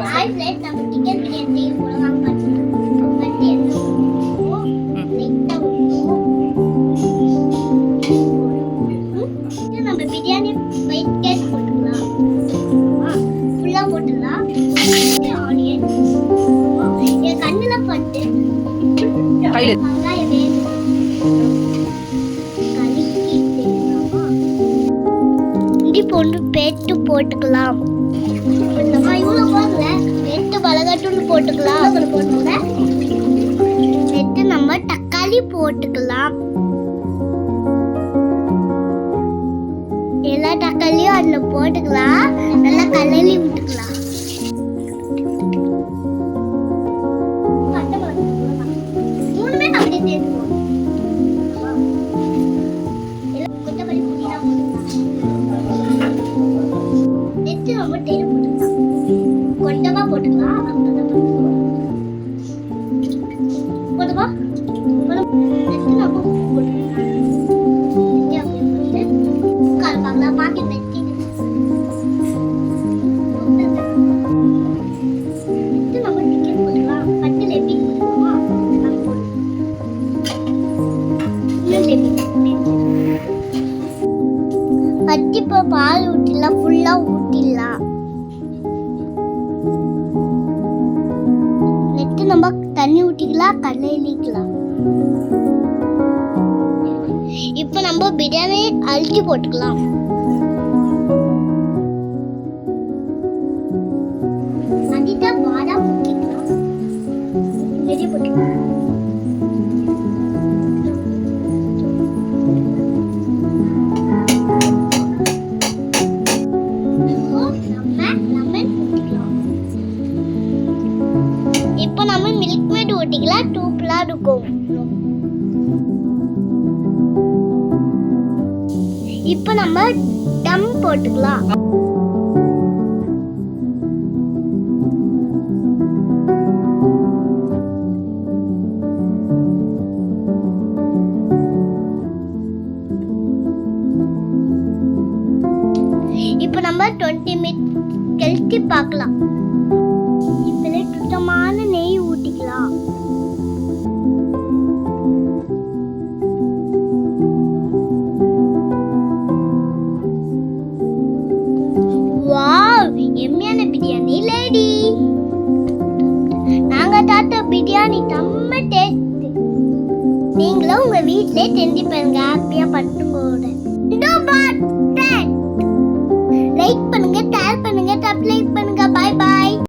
Hi friends, நம்ம chicken biryani போலாம் பார்த்துட்டோம். பத்தி என்ன பண்ணுவோம்? லைட்டா நம்ம பிரியாணி ஒயிட் கேஸ் போட்டுக்கலாம். ஃபுல்லா போட்டுலாம். ஆனியன். என் கண்ணுல பட்டு வெங்காயம் வேணும். இஞ்சி பூண்டு பேஸ்ட் போட்டுக்கலாம். நம்ம இவ்வளோ போடல, நெட்டு மிளகாத்தூள் போட்டுக்கலாம். நெட்டு நம்ம தக்காளி போட்டுக்கலாம். எல்லா தக்காளியும் அதில் போட்டுக்கலாம். நல்லா கலரி விட்டுக்கலாம். மூணுமே அப்படியே சேர்த்துக்கணும். கொத்தமல்லி புதினா நெட்டு ரொம்ப டேஸ்ட் போட்டுக்கலாம். கொஞ்சமா போட்டுக்கலாம். போதுமா? நெட்டு நம்ம போட்டுக்கலாம். கால் பாக்கி நெட்டி நம்ம டிக்கெட் போட்டுக்கலாம். பட்டில் எப்படி போட்டுருமா? பட்டி இப்போ பால் ஊற்றிடலாம். ஃபுல்லா ஊற்றிடலாம். நெட்டு நம்ம தண்ணி ஊற்றிக்கலாம். கல்லிக்கலாம். இப்போ நம்ம பிரியாணி அழுத்தி போட்டுக்கலாம். அதிட்டா பாதாம் ஊற்றிக்கலாம். வெளியே போட்டுக்கலாம். இப்போ நம்ம மில்க் மேட் ஊற்றிக்கலாம். டூப்லா இருக்கும். இப்போ நம்ம டம் போட்டுக்கலாம். இப்போ நம்ம 20 மினிட்ஸ் கழிச்சு பார்க்கலாம். இப்போ சுத்தமான நெய் ஊற்றிக்கலாம். வாவ், எம்மியான பிரியாணி ரெடி. நாங்க தாத்த பிரியாணி செம்ம டேஸ்ட். நீங்களும் உங்க வீட்டிலே செஞ்சு பாருங்க.